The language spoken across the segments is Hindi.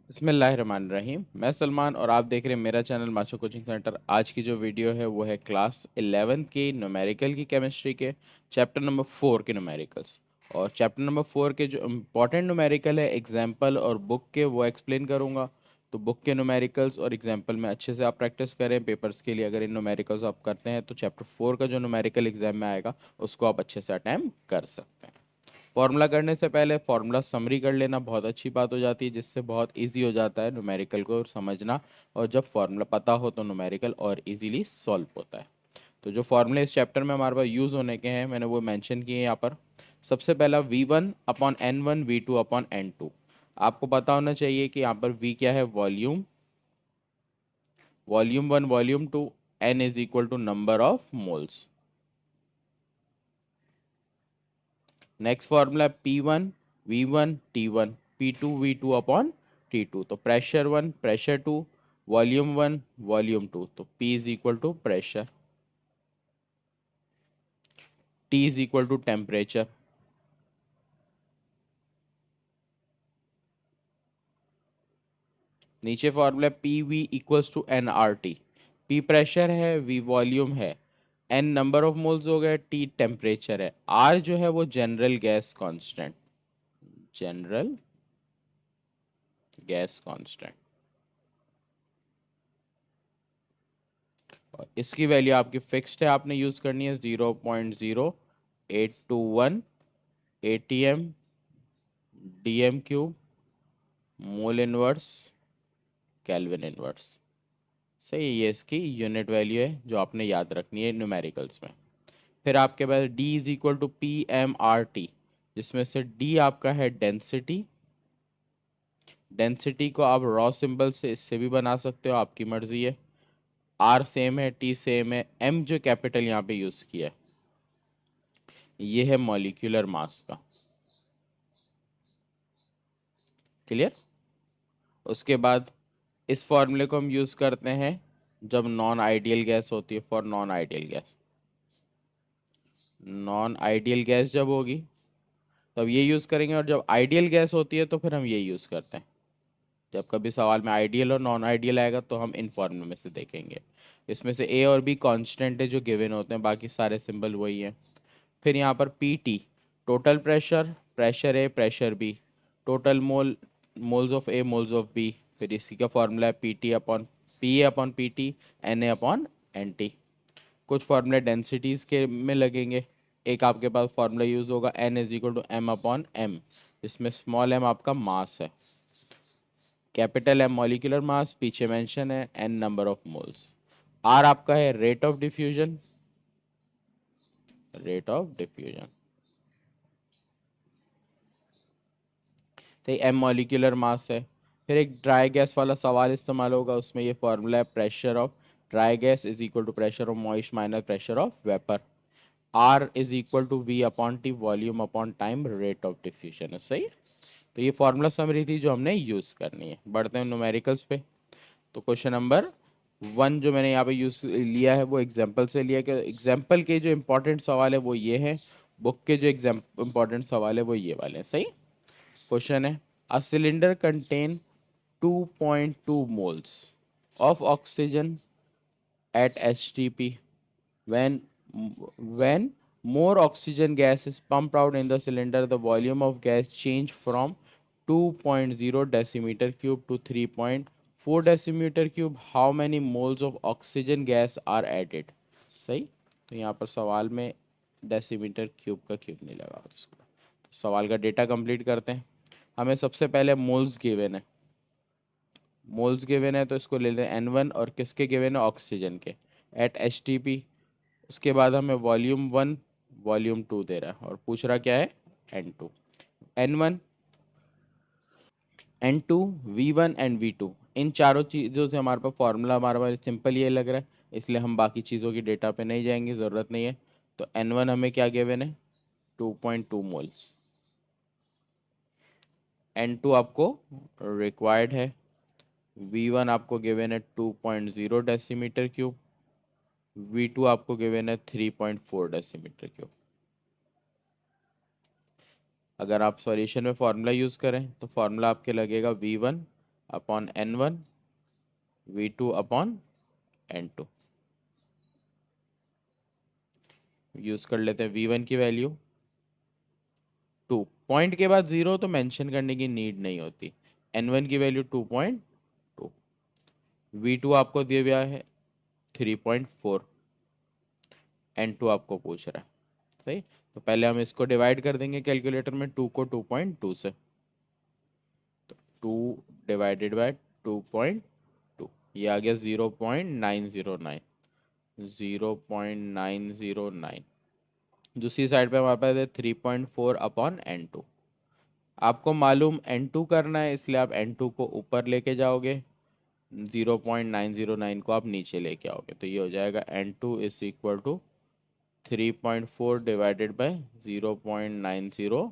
बिस्मिल्लाहिर्रहमानिर्रहीम। मैं सलमान और आप देख रहे हैं मेरा चैनल मास्टर कोचिंग सेंटर। आज की जो वीडियो है वो है क्लास 11 की न्यूमेरिकल की केमिस्ट्री के चैप्टर नंबर 4 के न्यूमेरिकल्स। और चैप्टर नंबर 4 के जो इम्पोर्टेंट न्यूमेरिकल है एग्जाम्पल और बुक के वो एक्सप्लेन करूँगा। तो बुक के न्यूमेरिकल्स और एग्जाम्पल में अच्छे से आप प्रैक्टिस करें पेपर्स के लिए। अगर इन न्यूमेरिकल्स आप करते हैं तो चैप्टर 4 का जो न्यूमेरिकल एग्जाम में आएगा उसको आप अच्छे से अटैम्प्ट कर सकते हैं। फॉर्मूला करने से पहले फॉर्मूला समरी कर लेना बहुत अच्छी बात हो जाती है, जिससे बहुत इजी हो जाता है न्यूमेरिकल को समझना। और जब फॉर्मूला पता हो तो न्यूमेरिकल और इजीली सॉल्व होता है। तो जो फॉर्मूले इस चैप्टर में हमारे पास यूज़ होने के हैं मैंने वो मेंशन किए हैं यहाँ पर। सबसे पहला V1/N1 V2/N2। आपको पता होना चाहिए कि यहाँ पर V क्या है, volume, volume 1 volume 2, N is equal to number of moles. Next formula P1 V1 T1 P2 V2/T2। तो प्रेशर 1 प्रेशर 2, वॉल्यूम 1 वॉल्यूम 2। तो P is equal to pressure, T is equal to temperature. नीचे formula PV equals to nRT। P pressure है, V वॉल्यूम है, N नंबर ऑफ मोल्स हो गए, T टेम्परेचर है, R जो है वो general gas constant, general gas constant. और इसकी वैल्यू आपकी फिक्स्ड है, आपने यूज करनी है 0.0821 ATM DM³ mole inverse kelvin inverse. सही है, ये इसकी यूनिट वैल्यू है जो आपने याद रखनी है न्यूमेरिकल्स में। फिर आपके पास D is equal to PMRT, जिसमें से D आपका है डेंसिटी। डेंसिटी को आप रॉ सिंबल से इससे भी बना सकते हो, आपकी मर्जी है। R सेम है, T सेम है, M जो कैपिटल यहाँ पे यूज किया है ये है मॉलिक्यूलर मास का। क्लियर। उसके बाद इस फॉर्मूले को हम यूज करते हैं जब नॉन आइडियल गैस होती है। For non ideal gas, non ideal gas जब होगी तब ये यूज करेंगे, और जब आइडियल गैस होती है तो फिर हम ये यूज करते हैं। जब कभी सवाल में आइडियल और नॉन आइडियल आएगा तो हम इन फॉर्मूले में से देखेंगे। इसमें से ए और बी कांस्टेंट है जो गिवन होते हैं, बाकी सारे सिंबल वही हैं। फिर यहाँ पर PT total pressure, pressure A pressure B, total moles of A moles of B. फिर इसी का फॉर्मूला है PA/PT NA/NT। कुछ फॉर्मूले डेंसिटीज के में लगेंगे। एक आपके पास फॉर्मूला यूज होगा N is equal to M/M, जिसमें स्मॉल m आपका मास है, कैपिटल M मॉलिक्यूलर मास, पीछे मेंशन है N number of moles, R आपका है rate of diffusion, rate of diffusion. तो एम मॉलिक्यूलर मास है। फिर एक ड्राई गैस वाला सवाल इस्तेमाल होगा, उसमें ये फॉर्मूला है pressure of dry gas is equal to pressure of moist minus pressure of vapour. R is equal to V/T volume upon time rate of diffusion है। सही। तो ये फॉर्मूला समरी थी जो हमने यूज करनी है। बढ़ते हैं न्यूमेरिकल्स पे। तो क्वेश्चन नंबर 1 जो मैंने यहाँ पे यूज लिया है वो एग्जाम्पल से लिया, कि एग्जाम्पल के जो इंपॉर्टेंट सवाल है वो ये है, बुक के जो एग्जाम इंपॉर्टेंट सवाल है वो ये वाले हैं। सही। क्वेश्चन है a cylinder contain 2.2 moles of oxygen at HTP. When more oxygen gas is pumped out in the cylinder, the volume of gas change from 2.0 decimeter cube to 3.4 decimeter cube. How many moles of oxygen gas are added? सही। तो यहाँ पर सवाल में डेसीमीटर क्यूब का क्यूब नहीं लगा उसको। तो सवाल का डेटा कंप्लीट करते हैं। हमें सबसे पहले मोल्स गिवन है, मोल्स गिवन है तो इसको ले लें N1, और किसके गिवन है, ऑक्सीजन के, एट HTP। उसके बाद हमें वॉल्यूम 1 वॉल्यूम 2 दे रहा है और पूछ रहा क्या है, N2। N1 N2 V1 and V2, इन चारों चीज़ों से हमारे पास फॉर्मूला हमारे पास सिंपल ये लग रहा है, इसलिए हम बाकी चीज़ों की डेटा पे नहीं जाएंगे, ज़रूरत नहीं है। तो N1 हमें क्या गिवन है, 2.2 मोल्स। N2 आपको रिक्वायर्ड है, V1 आपको गिवन है 2.0 डेसीमीटर क्यूब, V2 आपको गिवन है 3.4 डेसीमीटर क्यूब। अगर आप सॉल्यूशन में फार्मूला यूज करें तो फार्मूला आपके लगेगा V1 upon N1, V2 upon N2। Use कर लेते हैं V1 की वैल्यू 2, पॉइंट के बाद 0 तो मेंशन करने की नीड नहीं होती। N1 की वैल्यू 2.2, V2 आपको दिया गया है 3.4, N2 आपको पूछ रहा है। सही, तो पहले हम इसको डिवाइड कर देंगे कैलकुलेटर में, 2 को 2.2 से, तो 2 डिवाइडेड बाय 2.2, ये आ गया 0.909, 0.909। दूसरी साइड पे हमारे पास है 3.4 अपॉन N2। आपको मालूम N2 करना है, इसलिए आप N2 को ऊपर लेके जाओगे, 0.909 को आप नीचे लेके आओगे, तो ये हो जाएगा N2 is equal to 3.4 divided by 0.909।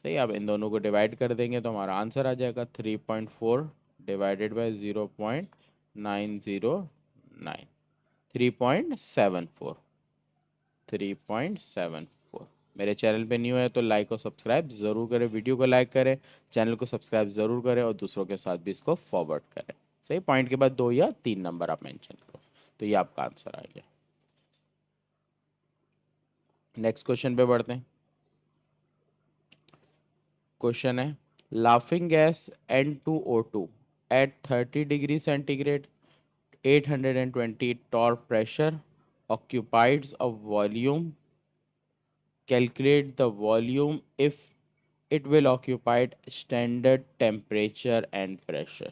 सही, अब इन दोनों को डिवाइड कर देंगे तो हमारा आंसर आ जाएगा 3.4 डिवाइडेड बाय 0.909, 3.74, 3.74। मेरे चैनल पे न्यू है तो लाइक और सब्सक्राइब ज़रूर करें, वीडियो को लाइक करें, चैनल को सब्सक्राइब ज़रूर करें और दूसरों के साथ भी इसको फॉरवर्ड करें। सही, पॉइंट के बाद 2 या 3 नंबर आप मेंशन करो, तो ये आपका आंसर आ गया। नेक्स्ट क्वेश्चन पे बढ़ते हैं। क्वेश्चन है, laughing gas N2O2 at 30 degree centigrade, 820 torr pressure occupies a volume, calculate the volume if it will occupy standard temperature and pressure।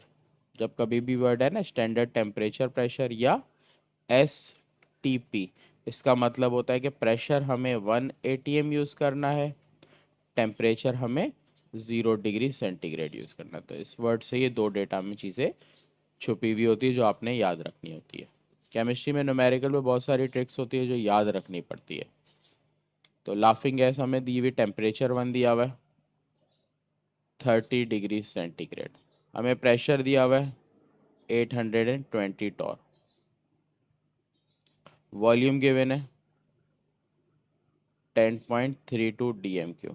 जब कभी भी वर्ड है ना स्टैंडर्ड टेम्परेचर प्रेशर या STP, इसका मतलब होता है कि प्रेशर हमें 1 atm यूज़ करना है, टेम्परेचर हमें 0 डिग्री सेंटीग्रेड यूज़ करना है। तो इस वर्ड से ये 2 डेटा में चीज़ें छुपी हुई होती है जो आपने याद रखनी होती है। केमिस्ट्री में न्यूमेरिकल में बहुत सारी ट्रिक्स होती है जो याद रखनी पड़ती है। तो लाफिंग गैस हमें दी हुई, टेम्परेचर 1 दिया हुआ है 30 डिग्री सेंटीग्रेड, हमें प्रेशर दिया हुआ है 820 टॉर, वॉल्यूम गिवन है 10.32 DMQ।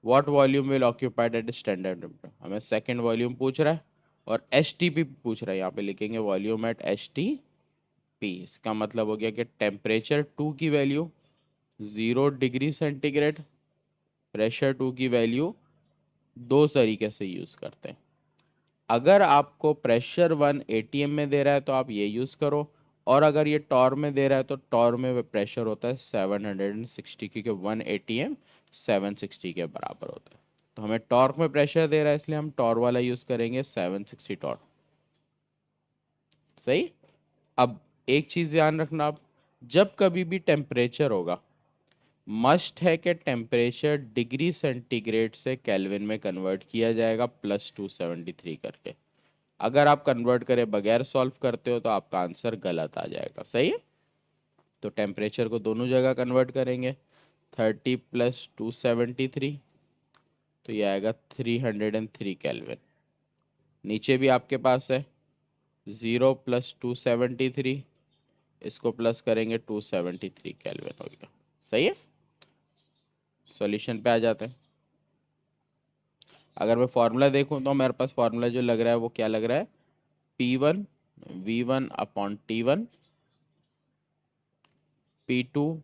What volume will occupied at standard temperature, हमें सेकेंड वॉल्यूम पूछ रहा है और STP पूछ रहा है। यहाँ पे लिखेंगे वॉल्यूम एट STP, इसका मतलब हो गया कि टेम्परेचर 2 की वैल्यू 0 डिग्री सेंटीग्रेड, प्रेशर 2 की वैल्यू 2 तरीके से यूज़ करते हैं। अगर आपको प्रेशर 1 ATM में दे रहा है तो आप ये यूज़ करो, और अगर ये टॉर में दे रहा है तो टॉर में प्रेशर होता है 760, क्योंकि 1 ATM 760 के बराबर होता है। तो हमें टॉर्क में प्रेशर दे रहा है इसलिए हम टॉर वाला यूज़ करेंगे 760 टॉर्क। सही, अब एक चीज़ ध्यान रखना, आप जब कभी भी टेम्परेचर होगा, मस्ट है कि टेम्परेचर डिग्री सेंटीग्रेड से केल्विन में कन्वर्ट किया जाएगा +273 करके। अगर आप कन्वर्ट करे बगैर सॉल्व करते हो तो आपका आंसर गलत आ जाएगा। सही है, तो टेम्परेचर को दोनों जगह कन्वर्ट करेंगे, 30 + 273, तो ये आएगा 303 केल्विन। नीचे भी आपके पास है 0 + 273, इसको प्लस करेंगे 273 केल्विन हो गया। सही है, सॉल्यूशन पे आ जाते हैं। अगर मैं फार्मूला देखूं तो मेरे पास फार्मूला जो लग रहा है वो क्या लग रहा है, P1 V1 upon T1, P2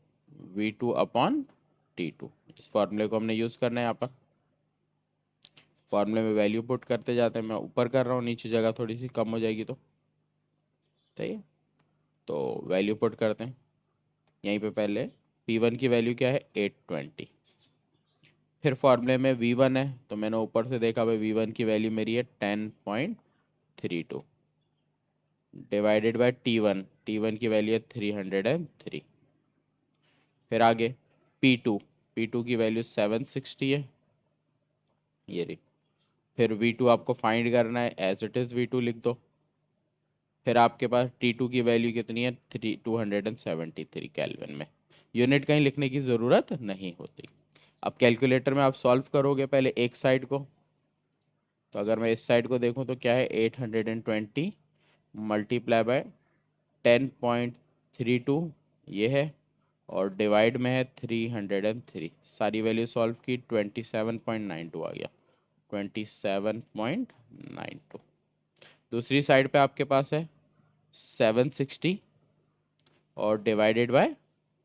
V2 upon T2। इस फार्मूले को हमने यूज़ करना है। यहाँ पर फार्मूले में वैल्यू पुट करते जाते हैं, मैं ऊपर कर रहा हूँ, नीचे जगह थोड़ी सी कम हो जाएगी तो सही है। तो वैल्यू पुट करते हैं यहीं पे। पहले P1 की वैल्यू क्या है 820, फिर फार्मूले में V1 है तो मैंने ऊपर से देखा भाई V1 की वैल्यू मेरी है 10.32 डिवाइडेड बाय T1 की वैल्यू है 303। फिर आगे P2 की वैल्यू 760 है, ये रही। फिर V2 आपको फाइंड करना है, एज इट इज़ V2 लिख दो। फिर आपके पास T2 की वैल्यू कितनी है, 273 केल्विन में, यूनिट कहीं लिखने की ज़रूरत नहीं होती। अब कैलकुलेटर में आप सॉल्व करोगे पहले एक साइड को, तो अगर मैं इस साइड को देखूं तो क्या है 820 मल्टीप्लाई बाय 10.32 ये है, और डिवाइड में है 303, सारी वैल्यू सॉल्व की 27.92 आ गया। 27.92। दूसरी साइड पे आपके पास है 760 और डिवाइडेड बाय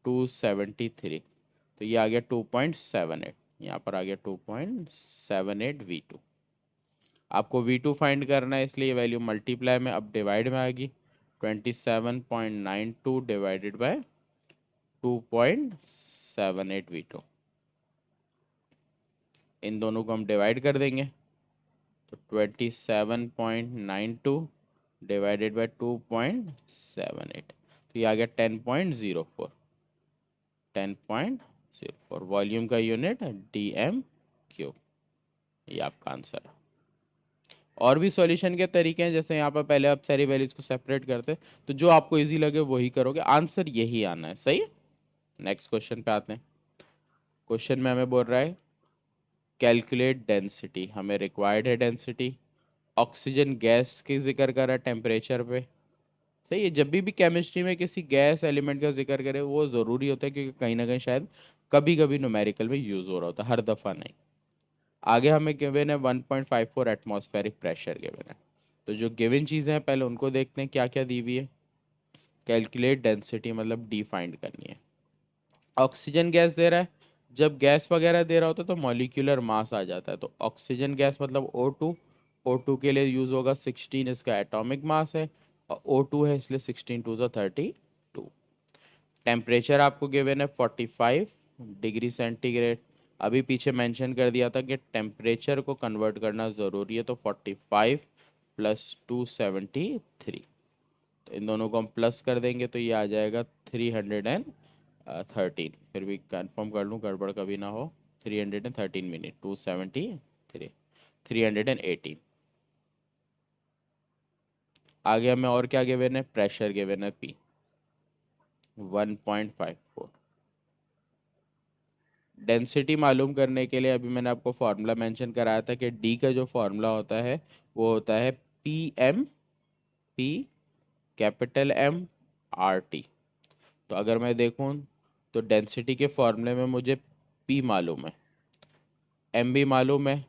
273, तो ये आ गया 2.78। यहाँ पर आ गया 2.78 V2। आपको V2 फाइंड करना है, इसलिए वैल्यू मल्टीप्लाई में अब डिवाइड में आएगी। 27.92 डिवाइडेड बाय 2.78 V2, इन दोनों को हम डिवाइड कर देंगे तो 27.92 डिवाइडेड बाय 2.78, तो ये आ गया 10.04। 10.04 वॉल्यूम का यूनिट DM³ ये आपका आंसर है। और भी सॉल्यूशन के तरीके हैं, जैसे यहाँ पर पहले आप सारी वैल्यूज को सेपरेट करते, तो जो आपको इजी लगे वही करोगे, आंसर यही आना है। सही है। नेक्स्ट क्वेश्चन पे आते हैं। क्वेश्चन में हमें बोल रहा है कैलकुलेट डेंसिटी, हमें रिक्वायर्ड है डेंसिटी। ऑक्सीजन गैस की जिक्र कर रहा है टेम्परेचर पे। सही है। जब भी केमिस्ट्री में किसी गैस एलिमेंट का जिक्र करे वो ज़रूरी होता है, क्योंकि कहीं ना कहीं शायद कभी कभी न्यूमेरिकल में यूज़ हो रहा होता है, हर दफ़ा नहीं। आगे हमें गिवन है 1.54 एटमॉस्फेरिक प्रेशर गिवन है। तो जो गिवन चीज़ें हैं पहले उनको देखते हैं क्या क्या दी हुई है। कैलकुलेट डेंसिटी मतलब डिफाइंड करनी है। ऑक्सीजन गैस दे रहा है, जब गैस वगैरह दे रहा होता है तो मॉलिक्यूलर मास आ जाता है। तो ऑक्सीजन गैस मतलब O2। O2 के लिए यूज होगा 16, इसका एटॉमिक मास है, और O2 है इसलिए 16 टू द 32। टेम्परेचर आपको गिवन है 45 डिग्री सेंटीग्रेड। अभी पीछे मेंशन कर दिया था कि टेम्परेचर को कन्वर्ट करना ज़रूरी है, तो 45 प्लस 273, तो इन दोनों को हम प्लस कर देंगे तो ये आ जाएगा 313। फिर भी कंफर्म कर लूँ गड़बड़ कभी ना हो। 313 मिनट 273 318। आगे हमें और क्या गिवन है, प्रेशर गिवन है P 1.54। डेंसिटी मालूम करने के लिए अभी मैंने आपको फार्मूला मेंशन कराया था कि D का जो फार्मूला होता है वो होता है P कैपिटल M/RT। तो अगर मैं देखूं तो डेंसिटी के फॉर्मूले में मुझे P मालूम है, M भी मालूम है,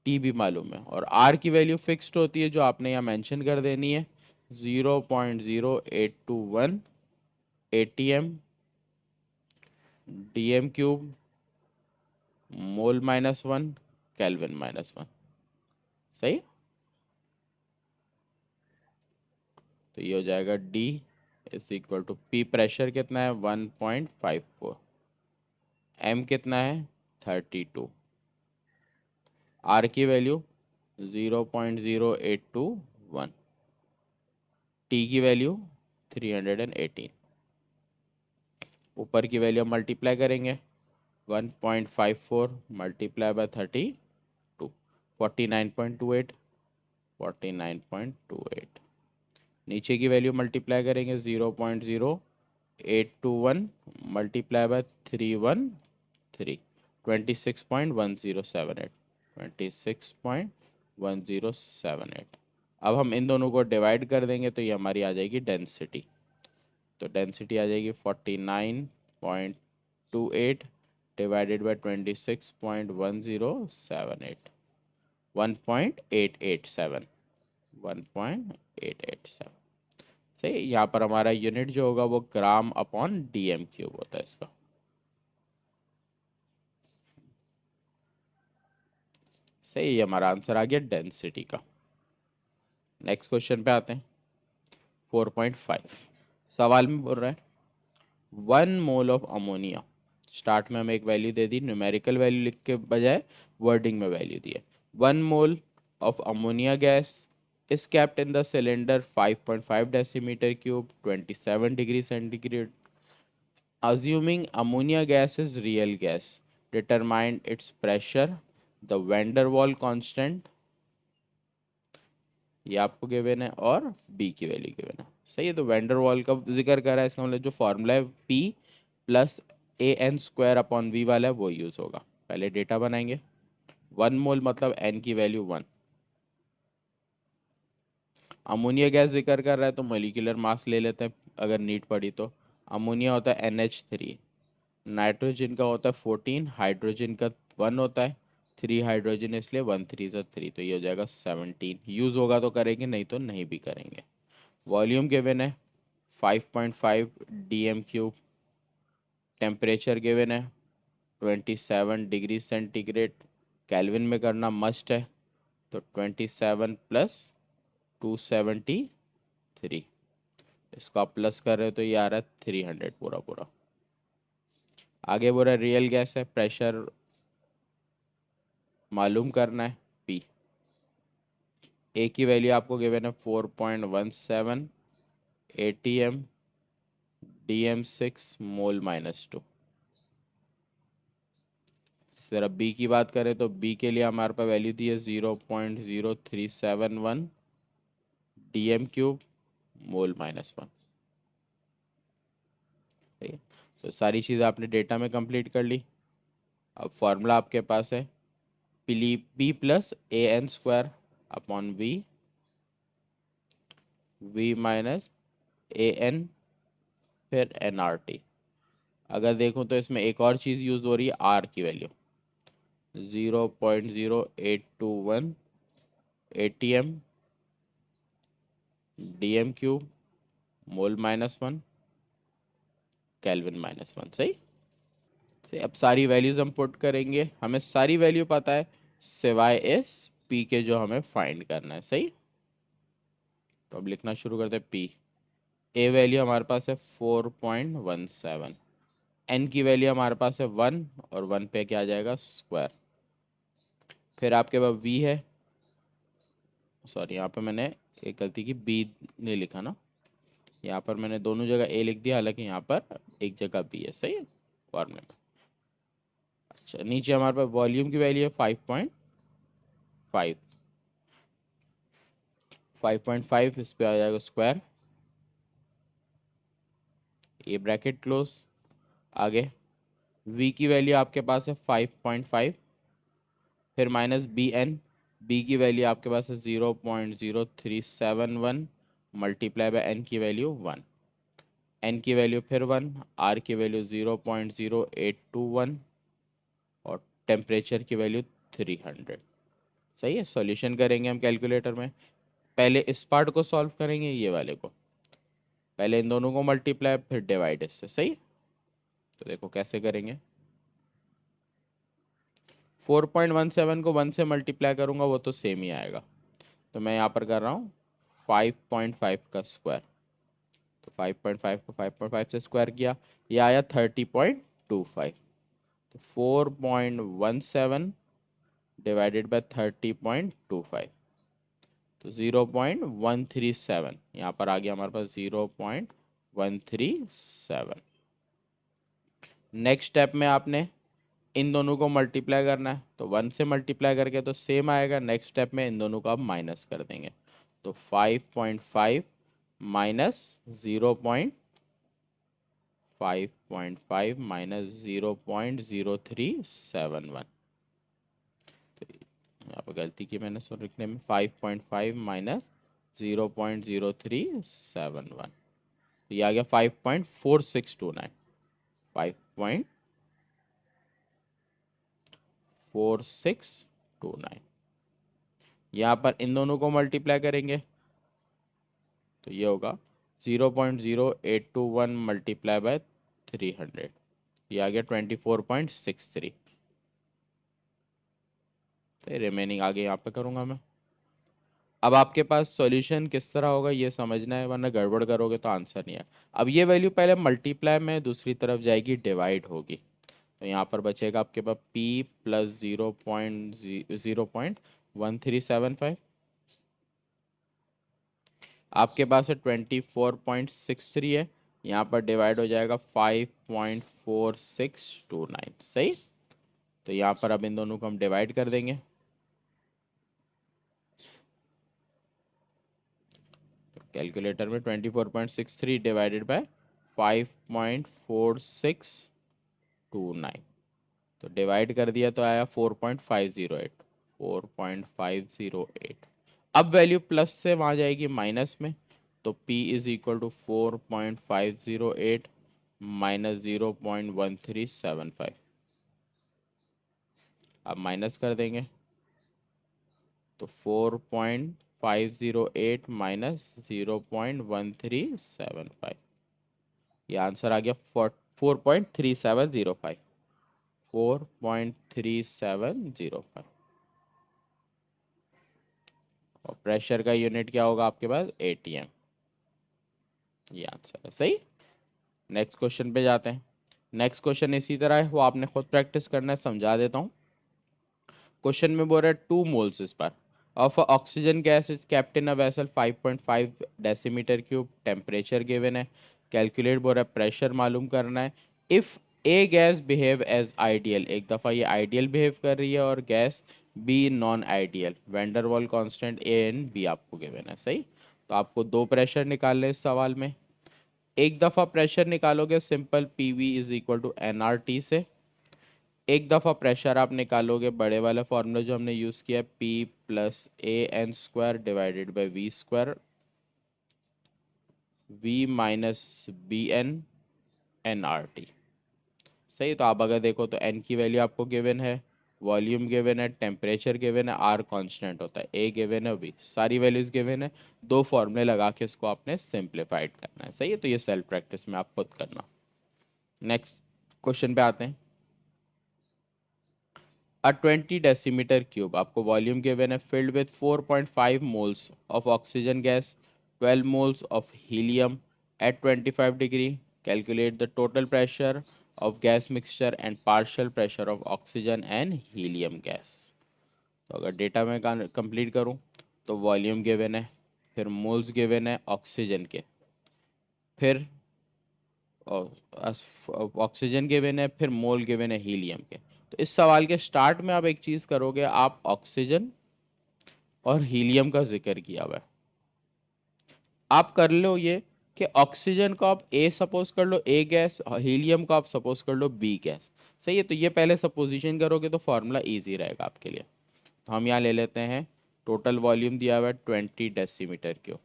T भी मालूम है, और R की वैल्यू फिक्स्ड होती है जो आपने यहाँ मेंशन कर देनी है, 0.0821 ATM DM³ मोल -1 केल्विन -1। सही। तो ये हो जाएगा D is equal to P, pressure कितना है 1.54, M कितना है 32, R की वैल्यू 0.0821, T की वैल्यू 318। ऊपर की वैल्यू मल्टीप्लाई करेंगे, 1.54 मल्टीप्लाई बाय 32, 49.28, 49.28। नीचे की वैल्यू मल्टीप्लाई करेंगे, 0.0821 मल्टीप्लाई बाय 313, 26.1078, 26.1078। अब हम इन दोनों को डिवाइड कर देंगे तो ये हमारी आ जाएगी डेंसिटी। तो डेंसिटी आ जाएगी 49.28 डिवाइडेड बाय 26.1078, 1.887, 1.887। सही। यहाँ पर हमारा यूनिट जो होगा वो ग्राम अपॉन DM³ होता है इसका। सही, हमारा आंसर आ गया डेंसिटी का। नेक्स्ट क्वेश्चन पे आते हैं। 4.5 सवाल में बोल रहा है 1 मोल ऑफ अमोनिया। स्टार्ट में हमें एक वैल्यू दे दी, न्यूमेरिकल वैल्यू लिख के बजाय वर्डिंग में वैल्यू दी है। 1 mole of ammonia gas is kept in the cylinder 5.5 decimeter cube 27 degree centigrade. Assuming ammonia gas is real gas, determine its pressure, the van der Waal constant, ये आपको गिवन है, और बी की वैल्यू गिवन है। सही है। तो वेंडर वॉल का जिक्र कर रहा है, इसका मतलब जो फॉर्मूला है P plus AN² upon V वाला है वो यूज होगा। पहले डेटा बनाएंगे। 1 मोल मतलब N की वैल्यू 1। अमोनिया गैस जिक्र कर रहा है तो मोलिकुलर मास ले लेते हैं अगर नीड पड़ी तो। अमोनिया होता है NH3, नाइट्रोजन का होता है 14, हाइड्रोजन का 1 होता है, 3 हाइड्रोजन इसलिए 1 3 सा 3, तो ये हो जाएगा 17। यूज़ होगा तो करेंगे, नहीं तो नहीं भी करेंगे। वॉल्यूम गिवन है 5.5 dm³। टेम्परेचर गिवन है 27 डिग्री सेंटीग्रेड। केल्विन में करना मस्ट है, तो 27 प्लस 273, इसको आप प्लस कर रहे हो तो ये आ रहा है 300 पूरा पूरा। आगे बोल रहा है रियल गैस है, प्रेशर मालूम करना है पी। ए की वैल्यू आपको गिवन है 4.17 ATM DM6 मोल -2। इस तरह बी की बात करें तो बी के लिए हमारे पास वैल्यू दी है 0.0371 DM³ मोल -1। ठीक है, तो सारी चीज़ आपने डेटा में कंप्लीट कर ली। अब फॉर्मूला आपके पास है P+AN² upon V minus AN फिर NRT। अगर देखूं तो इसमें एक और चीज़ यूज़ हो रही है, R की वैल्यू 0.0821 ATM DM³ मोल -1 केल्विन -1। सही। तो अब सारी वैल्यूज हम पुट करेंगे, हमें सारी वैल्यू पता है सिवाय इस पी के जो हमें फाइंड करना है। सही। तो अब लिखना शुरू करते हैं पी। ए वैल्यू हमारे पास है 4.17। एन की वैल्यू हमारे पास है 1, और 1 पे क्या आ जाएगा स्क्वायर। फिर आपके पास वी है, सॉरी यहाँ पे मैंने एक गलती की, बी नहीं लिखा ना, यहाँ पर मैंने दोनों जगह ए लिख दिया, हालांकि यहाँ पर एक जगह बी है। सही है फॉर्मूले में। अच्छा, नीचे हमारे पास वॉल्यूम की वैल्यू है 5.5। 5.5 इस पे आ जाएगा स्क्वायर, ये ब्रैकेट क्लोज। आगे v की वैल्यू आपके पास है 5.5, फिर माइनस बी एन। बी की वैल्यू आपके पास है 0.0371 मल्टीप्लाई बाय एन की वैल्यू 1। एन की वैल्यू फिर 1, आर की वैल्यू 0.0821 और टेम्परेचर की वैल्यू 300। सही है। सॉल्यूशन करेंगे हम कैलकुलेटर में। पहले इस पार्ट को सॉल्व करेंगे, ये वाले को। पहले इन दोनों को मल्टीप्लाई फिर डिवाइड इससे। सही। तो देखो कैसे करेंगे। 4.17 को 1 से मल्टीप्लाई करूंगा वो तो सेम ही आएगा, तो मैं यहाँ पर कर रहा हूँ 5.5 का स्क्वायर। तो 5.5 को 5.5 से स्क्वायर किया, ये आया 30.25। तो 4.17 डिवाइडेड बाय 30.25, तो 0.137 यहाँ पर आ गया हमारे पास 0.137। नेक्स्ट स्टेप में आपने इन दोनों को मल्टीप्लाई करना है, तो 1 से मल्टीप्लाई करके तो सेम आएगा। नेक्स्ट स्टेप में इन दोनों को आप माइनस कर देंगे, तो 5.5 माइनस 0.5 माइनस 0.0371। तो यहाँ पर गलती की मैंने सो लिखने में, 5.5 माइनस 0.0371, तो ये आ गया 5.4629। 5.4629। यहाँ पर इन दोनों को मल्टीप्लाई करेंगे, तो ये होगा 0.0821 मल्टीप्लाई बाय 300, ये आ गया 24.63। तो रिमेनिंग आगे यहाँ पे करूँगा मैं। अब आपके पास सॉल्यूशन किस तरह होगा ये समझना है, वरना गड़बड़ करोगे तो आंसर नहीं है। अब ये वैल्यू पहले मल्टीप्लाई में दूसरी तरफ जाएगी, डिवाइड होगी, तो यहाँ पर बचेगा आपके पास p प्लस 0.1375। आपके पास है 24.63 है, यहाँ पर डिवाइड हो जाएगा 5.4629। सही। तो यहाँ पर अब इन दोनों को हम डिवाइड कर देंगे, कैलकुलेटर में 24.63 डिवाइडेड बाय 5.4629, तो डिवाइड कर दिया तो आया 4.508। 4.508। अब वैल्यू प्लस से वहां जाएगी माइनस में, तो p is equal to 4.508 minus 0.1375। अब माइनस कर देंगे तो 4.508 माइनस 0.1375, ये आंसर आ गया 4.3705, 4.3705। और प्रेशर का यूनिट क्या होगा आपके पास, एटीएम। ये आंसर है सही। नेक्स्ट क्वेश्चन पे जाते हैं। नेक्स्ट क्वेश्चन इसी तरह है, वो आपने खुद प्रैक्टिस करना है, समझा देता हूँ। क्वेश्चन में बोल रहा है 2 मोल्स इस बार of oxygen gas is kept in a vessel 5.5 decimetre cube, temperature given है, कैलकुलेट बोल रहा है प्रेशर मालूम करना है। If a gas behave as ideal, एक दफ़ा ये आइडियल बिहेव कर रही है, और gas be non ideal, Van der Waals constant a and b आपको गिवन है सही। तो आपको दो प्रेशर निकालने इस सवाल में। एक दफ़ा प्रेशर निकालोगे simple P V is equal to N R T से। एक दफ़ा प्रेशर आप निकालोगे बड़े वाला फॉर्मूला जो हमने यूज़ किया, P plus A N square divided by V square, V minus B N N R T सही। तो आप अगर देखो तो n की वैल्यू आपको गिवन है, वॉल्यूम गिवन है, टेम्परेचर गिवन है, R कांस्टेंट होता है, A गिवन है, V सारी वैल्यूज गिवन है। दो फॉर्मूले लगा के इसको आपने सिंप्लीफाइड करना है सही है। तो ये सेल्फ प्रैक्टिस में आप खुद करना। नेक्स्ट क्वेश्चन पे आते हैं। A 20 decimeter cube, आपको वॉल्यूम गिवन है, filled with 4.5 moles of oxygen gas, 12 moles of helium at 25 degree. Calculate the total pressure of gas mixture and partial pressure of oxygen and helium gas. तो अगर डेटा में कंप्लीट करूं तो वॉल्यूम गिवन है, फिर मोल्स गिवन है ऑक्सीजन के, फिर ऑक्सीजन गिवन है, फिर मोल गिवन है हीलियम के। तो इस सवाल के स्टार्ट में आप एक चीज करोगे, आप ऑक्सीजन और हीलियम का जिक्र किया हुआ है। आप कर लो ये कि ऑक्सीजन को आप ए सपोज कर लो, ए गैस, हीलियम को आप सपोज कर लो बी गैस सही है। तो ये पहले सपोजिशन करोगे तो फॉर्मूला इजी रहेगा आपके लिए। तो हम यहाँ ले लेते हैं, टोटल वॉल्यूम दिया हुआ है 20 डेसीमीटर क्यूब,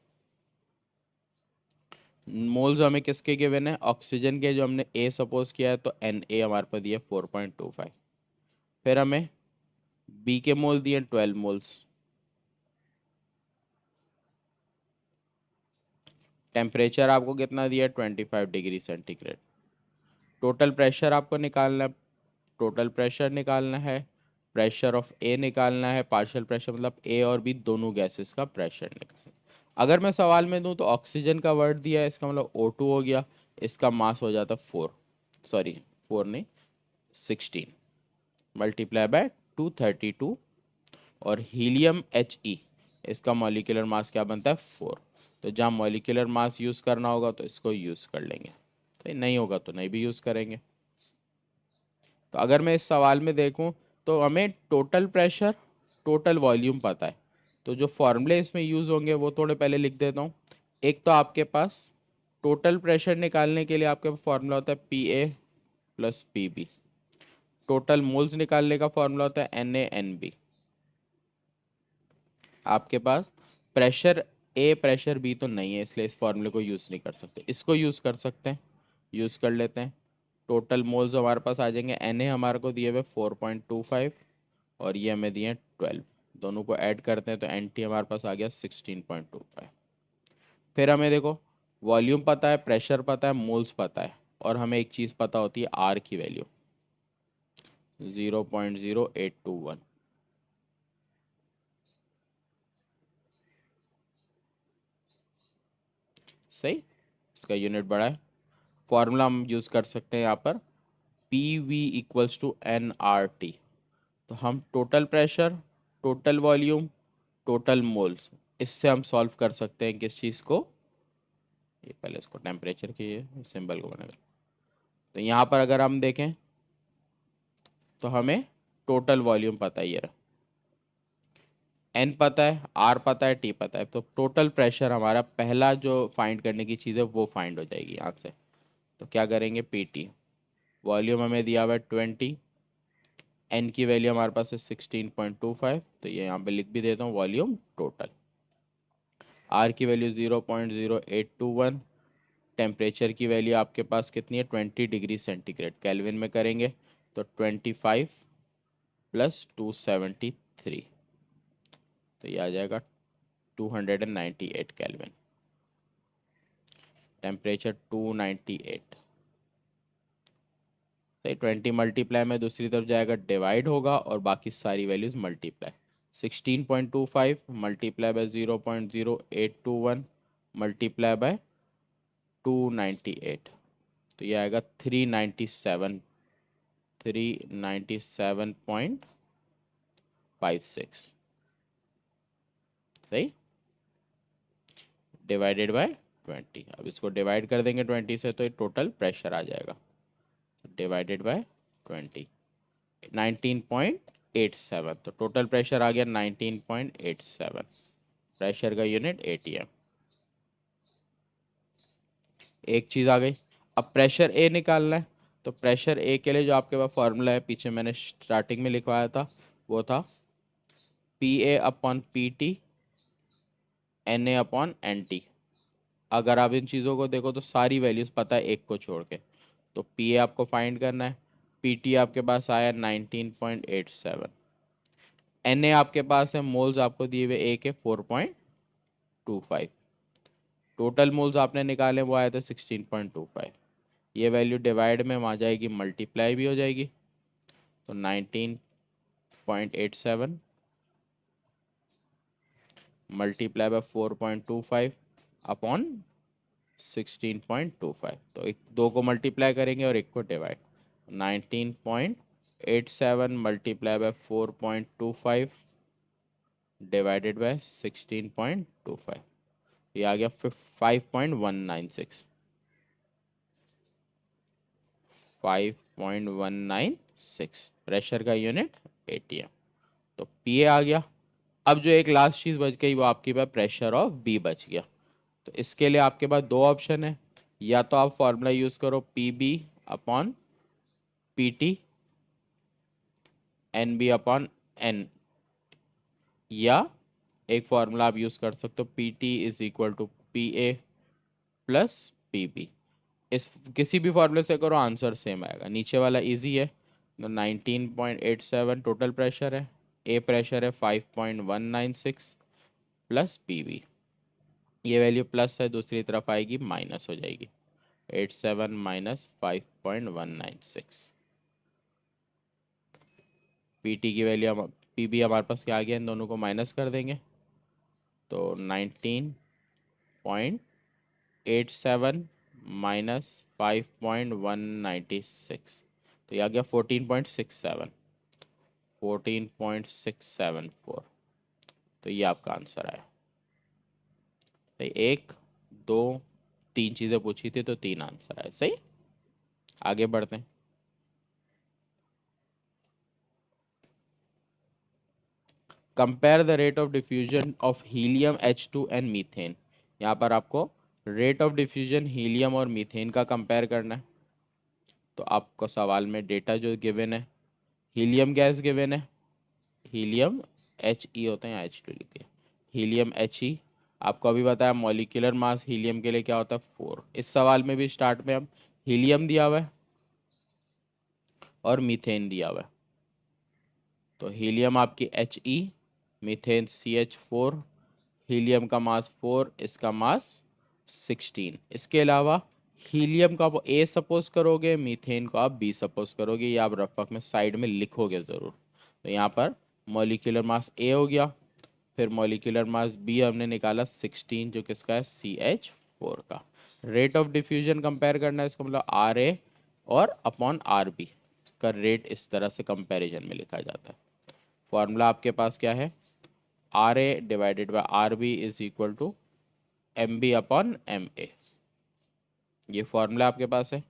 मोल्स हमें किसके गिवन है, ऑक्सीजन के, जो हमने ए सपोज किया है, तो एन ए हमारे पास दिया 4.25। फिर हमें बी के मोल दिए 12 मोल्स, टेम्परेचर आपको कितना दिया 25 डिग्री सेंटीग्रेड, टोटल प्रेशर आपको निकालना है, टोटल प्रेशर निकालना है, प्रेशर ऑफ ए निकालना है, पार्शियल प्रेशर मतलब ए और बी दोनों गैसेस का प्रेशर निकालना है। अगर मैं सवाल में दूं तो ऑक्सीजन का वर्ड दिया है, इसका मतलब O2 हो गया, इसका मास हो जाता 4, सॉरी 4 नहीं 16 मल्टीप्लाई बाय 232, और हीलियम He, इसका मॉलिक्यूलर मास क्या बनता है 4। तो जहाँ मॉलिक्यूलर मास यूज़ करना होगा तो इसको यूज़ कर लेंगे, तो नहीं होगा तो नहीं भी यूज़ करेंगे। तो अगर मैं इस सवाल में देखूं तो हमें टोटल प्रेशर, टोटल वॉल्यूम पता है। तो जो फॉर्मूले इसमें यूज़ होंगे वो थोड़े पहले लिख देता हूँ। एक तो आपके पास टोटल प्रेशर निकालने के लिए आपके पास फॉर्मूला होता है PA plus PB, total moles निकालने का फॉर्मूला होता है NaNB। आपके पास प्रेशर ए प्रेशर बी तो नहीं है, इसलिए इस फॉर्मूले को यूज़ नहीं कर सकते, इसको यूज़ कर सकते हैं, यूज़ कर लेते हैं। टोटल मोल्स हमारे पास आ जाएंगे, Na हमारे को दिए हुए 4.25 और ये हमें दिए 12, दोनों को ऐड करते हैं तो NT हमारे पास आ गया 16.25। फिर हमें देखो वॉल्यूम पता है, प्रेशर पता है, मोल्स पता है, और हमें एक चीज़ पता होती है R की वैल्यू 0.0821 सही। इसका यूनिट बड़ा है, फॉर्मूला हम यूज़ कर सकते हैं यहाँ पर P V equals to N R T. तो हम total pressure, total volume, total moles, इससे हम सॉल्व कर सकते हैं किस चीज़ को, ये पहले इसको टेम्परेचर के सिंबल को बनाकर। तो यहाँ पर अगर हम देखें तो हमें टोटल वॉल्यूम पता ही है, एन पता है, आर पता है, टी पता है। तो टोटल प्रेशर हमारा पहला जो फाइंड करने की चीज़ है वो फाइंड हो जाएगी यहाँ से। तो क्या करेंगे, पीटी, वॉल्यूम हमें दिया हुआ है 20, एन की वैल्यू हमारे पास है 16.25, तो ये यहाँ पे लिख भी देता हूँ वॉल्यूम टोटल। आर की वैल्यू 0.0821, टेम्परेचर की वैल्यू आपके पास कितनी है 20 डिग्री सेंटीग्रेड, केल्विन में करेंगे तो 25 प्लस 273, तो ये आ जाएगा 298 केल्विन। टेम्परेचर 298, सही। 20 मल्टीप्लाई में दूसरी तरफ जाएगा, डिवाइड होगा और बाकी सारी values multiply. 16.25 multiply by 0.0821 multiply by 298, तो ये आएगा 397, 397.56, सही, डिवाइडेड बाय 20। अब इसको डिवाइड कर देंगे 20 से, तो ये टोटल प्रेशर आ जाएगा, डिवाइडेड बाय 20, 19.87, तो टोटल प्रेशर आ गया 19.87। प्रेशर का यूनिट एटीएम। एक चीज आ गई। अब प्रेशर ए निकालना है, तो प्रेशर ए के लिए जो आपके पास फॉर्मूला है, पीछे मैंने स्टार्टिंग में लिखवाया था, वो था P A upon P T N A upon N T. अगर आप इन चीज़ों को देखो तो सारी वैल्यूज पता है एक को छोड़ के। तो पी ए आपको फाइंड करना है, पी टी आपके पास आया 19.87, एन ए आपके पास है, मोल्स आपको दिए हुए ए के 4.25, टोटल मोल्स आपने निकाले वो आए थे 16.25। ये वैल्यू डिवाइड में आ जाएगी, मल्टीप्लाई भी हो जाएगी, तो 19.87 मल्टीप्लाई बाय 4.25 अपॉन 16.25, तो एक दो को मल्टीप्लाई करेंगे और एक को divide. 19.87 multiply by 4.25 divided by 16.25, ये आ गया 5.196, 5.196 प्रेशर का यूनिट एटीएम। तो पीए आ गया। अब जो एक लास्ट चीज बच गई वो आपके पास प्रेशर ऑफ बी बच गया। तो इसके लिए आपके पास दो ऑप्शन है, या तो आप फॉर्मूला यूज करो P B upon P T N B upon N, या एक फॉर्मूला आप यूज कर सकते हो P T is equal to P A plus P B. इस किसी भी फॉर्मूले से करो आंसर सेम आएगा। नीचे वाला इजी है, तो 19.87 टोटल प्रेशर है, ए प्रेशर है 5.196 प्लस पी बी, ये वैल्यू प्लस है, दूसरी तरफ आएगी माइनस हो जाएगी, 87 माइनस 5.196। पीटी की वैल्यू हम पीबी हमारे पास क्या आ गया, इन दोनों को माइनस कर देंगे, तो 19.87 माइनस 5.196, तो ये आ गया 14.67, 14.674, तो ये आपका आंसर आया। तो एक, दो, तीन चीजें पूछी थी तो तीन आंसर आए, सही। आगे बढ़ते हैं। Compare the rate of diffusion of helium H2 and methane. यहाँ पर आपको रेट ऑफ डिफ्यूजन हीलियम और मीथेन का कंपेयर करना है। तो आपको सवाल में डेटा जो गिवन है, हीलियम गैस गिवन है, हीलियम He होता है, यहाँ H2 लिखिए, हीलियम He। आपको अभी बताया मॉलिक्यूलर मास हीलियम के लिए क्या होता है 4। इस सवाल में भी स्टार्ट में हम हीलियम दिया हुआ है और मीथेन दिया हुआ है। तो हीलियम आपकी He, मीथेन CH4, हीलियम का मास 4, इसका मास 16। इसके अलावा हीलियम को आप ए सपोज करोगे, मीथेन को आप बी सपोज करोगे, ये आप रफक में साइड में लिखोगे ज़रूर। तो यहाँ पर मॉलिक्यूलर मास ए हो गया, फिर मॉलिक्यूलर मास बी हमने निकाला 16, जो किसका है CH4 का। रेट ऑफ डिफ्यूजन कंपेयर करना है, इसका मतलब आर ए और अपॉन आर बी, इसका रेट इस तरह से कंपैरिजन में लिखा जाता है। फॉर्मूला आपके पास क्या है, R A divided by R B is equal to M B upon M A, ये फॉर्मूला आपके पास है,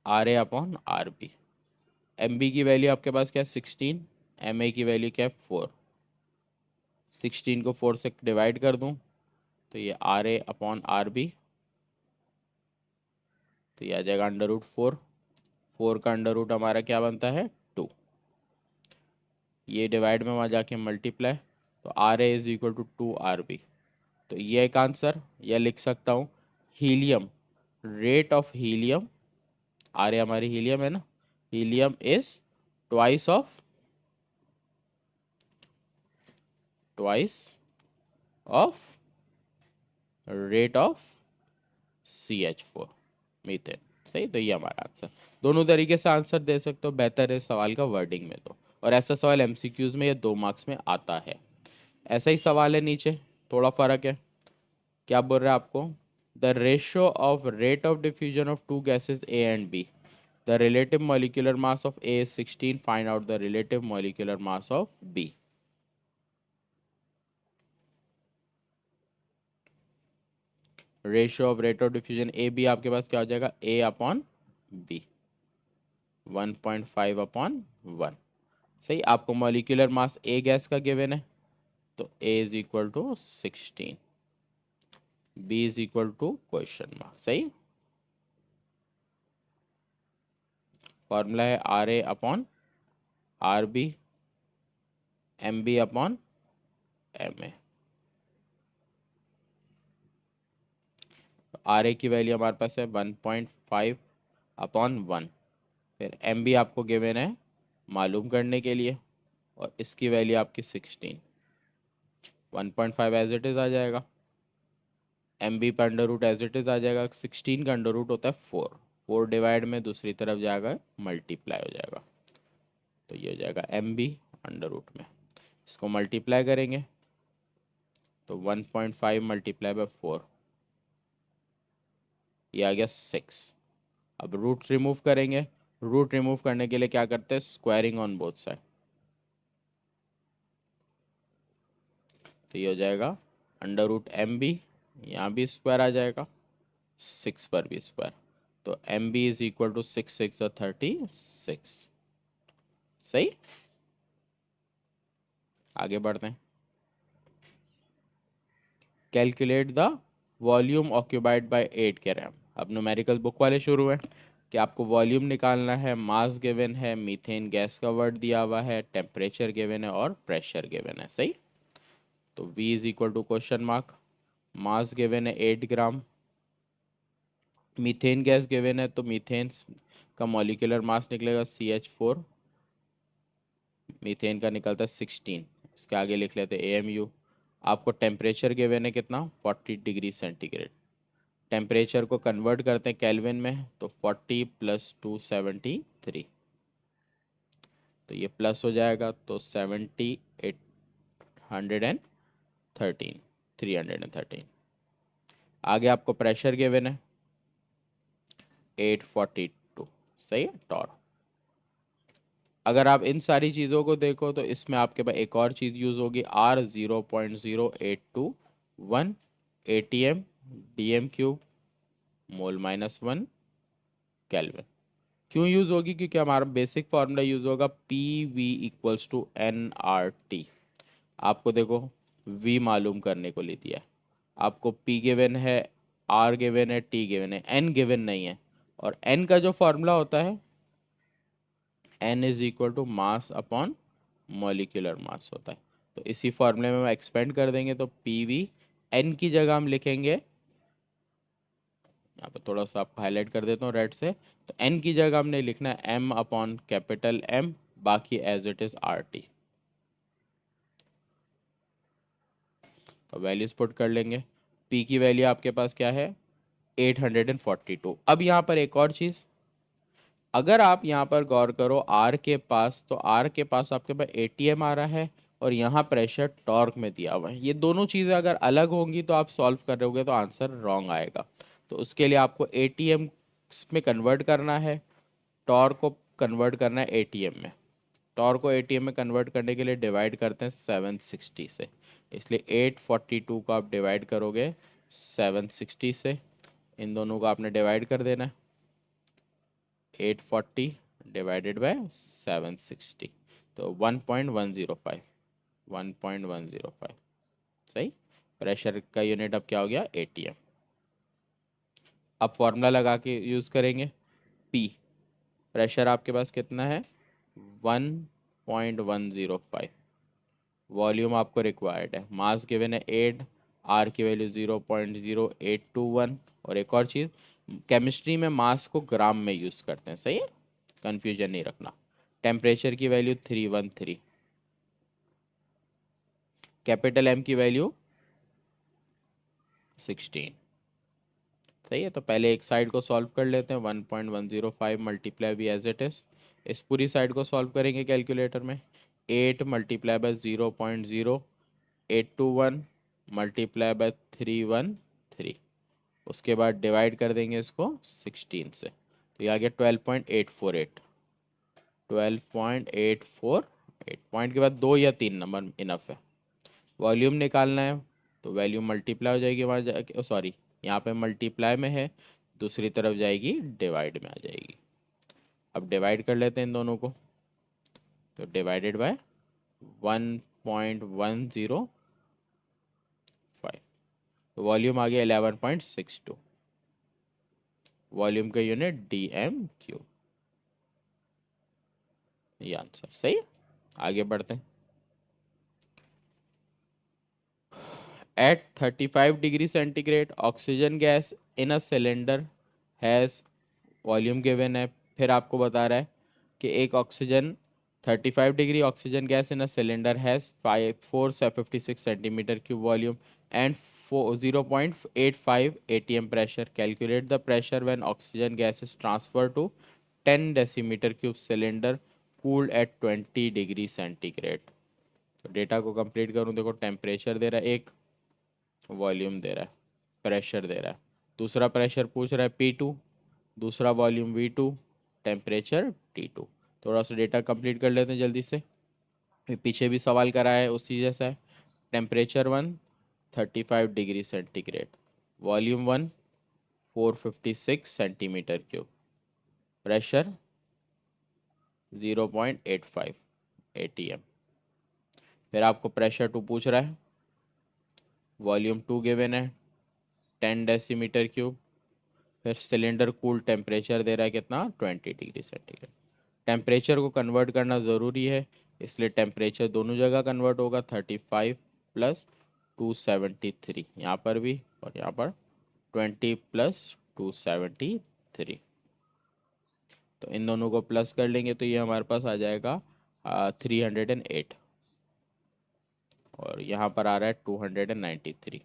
R A upon R B. M B की वैल्यू आपके पास क्या है 16, एम ए की वैल्यू क्या है 4, 16 को 4 से डिवाइड कर दूं तो ये R A upon R B, तो ये आ जाएगा अंडर रूट 4, 4 का अंडर रूट हमारा क्या बनता है 2, ये डिवाइड में वहाँ जाके मल्टीप्लाई, तो R A is equal to 2 R B. तो ये एक आंसर, यह लिख सकता हूँ helium, rate of helium, R A हमारी हीलियम है ना, helium is twice of rate of CH4 methane. सही, तो ये हमारा आंसर। दोनों तरीके से आंसर दे सकते हो, बेहतर है सवाल का वर्डिंग में तो। और ऐसा सवाल MCQs में या 2 मार्क्स में आता है। ऐसा ही सवाल है नीचे, थोड़ा फर्क है। क्या बोल रहा है आपको? The ratio of rate of diffusion of two gases A and B, the relative molecular mass of A is 16, find out the relative molecular mass of B। Ratio of rate of diffusion A B आपके पास क्या हो जाएगा? A/B 1.5/1। सही, आपको मॉलिक्यूलर मास ए गैस का गिवन है, तो A is equal to 16, B is equal to question mark. सही, फॉर्मूला है RA/RB MB/MA। RA की वैल्यू हमारे पास है 1.5/1। फिर MB आपको गिवन है मालूम करने के लिए, और इसकी वैल्यू आपकी 16। 1.5 एज इट इज आ जाएगा, MB पर under root as it is आ जाएगा। 16 का अंडर रूट होता है 4 डिवाइड में दूसरी तरफ जाएगा मल्टीप्लाई हो जाएगा, तो ये हो जाएगा MB अंडर रूट में। इसको मल्टीप्लाई करेंगे तो 1.5 मल्टीप्लाई बाय 4, ये आ गया 6। अब रूट रिमूव करेंगे, रूट रिमूव करने के लिए क्या करते हैं? स्क्वायरिंग ऑन बोथ साइड, तो ये हो जाएगा अंडर रूट MB, यहाँ भी स्क्वायर आ जाएगा, 6 पर भी स्क्वायर, तो MB इज इक्वल टू 6×6 = 36। सही, आगे बढ़ते हैं। Calculate the volume occupied by 8 carrom. अब न्यूमेरिकल बुक वाले शुरू हैं कि आपको वॉल्यूम निकालना है, मास गिवन है, मीथेन गैस का वर्ड दिया हुआ है, टेम्परेचर गिवन है और प्रेशर गिवन है। सही, तो V is equal to question mark, mass given है 8 ग्राम, मीथेन गैस गिवन है तो मीथेन का मॉलिक्यूलर मास निकलेगा CH4, मीथेन का निकलता है 16, इसके आगे लिख लेते हैं AMU। आपको टेम्परेचर गिवन है कितना? 40 डिग्री सेंटीग्रेड। टेम्परेचर को कन्वर्ट करते हैं केल्विन में, तो 40 + 273, तो ये प्लस हो जाएगा, तो 7813, 313। आगे आपको प्रेशर गिवन है 842। सही है, टॉर। अगर आप इन सारी चीज़ों को देखो तो इसमें आपके पास एक और चीज़ यूज़ होगी, R 0.0821 ATM DM³ मोल -1 केल्विन। क्यों यूज़ होगी? क्योंकि हमारा बेसिक फार्मूला यूज़ होगा PV = nRT। आपको देखो V मालूम करने को ले दिया है, आपको P गिवन है, R गिवन है, T गिवन है, N गिवन नहीं है। और N का जो फॉर्मूला होता है N is equal to mass upon molecular mass होता है। तो इसी फॉर्मूले में हम एक्सपेंड कर देंगे, तो PV N की जगह हम लिखेंगे, यहाँ पे थोड़ा सा आपको हाईलाइट कर देता हूँ रेड से, तो N की जगह हमने लिखना है M/M, बाकी एज इट इज RT। तो वैल्यूज पुट कर लेंगे। P की वैल्यू आपके पास क्या है? 842। अब यहाँ पर एक और चीज़, अगर आप यहाँ पर गौर करो R के पास, तो R के पास आपके पास ATM आ रहा है और यहाँ प्रेशर टॉर्क में दिया हुआ है। ये दोनों चीज़ें अगर अलग होंगी तो आप सॉल्व कर रहे होगे तो आंसर रॉन्ग आएगा। तो उसके लिए आपको ATM में कन्वर्ट करना है, टॉर्क को कन्वर्ट करना है ATM में। टॉर्क को ATM में कन्वर्ट करने के लिए डिवाइड करते हैं 760 से, इसलिए 842 को आप डिवाइड करोगे 760 से, इन दोनों को आपने डिवाइड कर देना है, 840 डिवाइडेड बाय 760, तो 1.105, 1.105। सही, प्रेशर का यूनिट अब क्या हो गया? ATM। अब फॉर्मूला लगा के यूज़ करेंगे, P प्रेशर आपके पास कितना है? 1.105। वॉल्यूम आपको रिक्वायर्ड है, मास गिवन है 8, R की वैल्यू 0.0821। और एक और चीज़, केमिस्ट्री में मास को ग्राम में यूज़ करते हैं। सही है, कंफ्यूजन नहीं रखना। टेम्परेचर की वैल्यू 313, कैपिटल एम की वैल्यू 16। सही है, तो पहले एक साइड को सॉल्व कर लेते हैं। 1.105 मल्टीप्लाई भी एज इट इज, इस पूरी साइड को सॉल्व करेंगे कैलकुलेटर में। 8 मल्टीप्लाई बाय 0.0821 मल्टीप्लाई बाय 313, उसके बाद डिवाइड कर देंगे इसको 16 से, तो ये आ गया 12.848। 12.848 पॉइंट के बाद 2 या 3 नंबर इनफ है। वॉल्यूम निकालना है तो वैल्यू मल्टीप्लाई हो जाएगी वहाँ जाके, सॉरी यहाँ पे मल्टीप्लाई में है, दूसरी तरफ जाएगी डिवाइड में आ जाएगी। अब डिवाइड कर लेते हैं इन दोनों को, तो डिवाइडेड बाय 1.105, तो वॉल्यूम आ गया 11.62। वॉल्यूम का यूनिट DM³ ये आंसर सही है। आगे बढ़ते हैं। At 35 degree centigrade oxygen gas in a cylinder has, volume given है, फिर आपको बता रहा है कि एक oxygen 35 degree oxygen gas in a cylinder has 456 centimetre cube volume and 0.85 atm pressure. Calculate the pressure when oxygen gas is transfer to 10 decimetre cube cylinder cooled at 20 degree centigrade. तो डेटा को कंप्लीट करूं, देखो टेम्परेचर दे रहा है एक, वॉल्यूम दे रहा है, प्रेशर दे रहा है, दूसरा प्रेशर पूछ रहा है P2, दूसरा वॉल्यूम V2, टेम्परेचर T2। थोड़ा सा डेटा कंप्लीट कर लेते हैं जल्दी से, फिर पीछे भी सवाल करा है उसी जैसा है। Temperature 1 35 degree centigrade, volume 1 456 centimetre cube, pressure 0.85 atm। फिर आपको प्रेशर 2 पूछ रहा है, वॉल्यूम 2 गिवन है 10 डेसीमीटर क्यूब, फिर सिलेंडर कूल टेम्परेचर दे रहा है कितना 20 डिग्री सेंटीग्रेड। टेम्परेचर को कन्वर्ट करना ज़रूरी है, इसलिए टेम्परेचर दोनों जगह कन्वर्ट होगा। 35 प्लस 273 यहाँ पर भी, और यहाँ पर 20 प्लस 273, तो इन दोनों को प्लस कर लेंगे तो ये हमारे पास आ जाएगा 308, और यहाँ पर आ रहा है 293।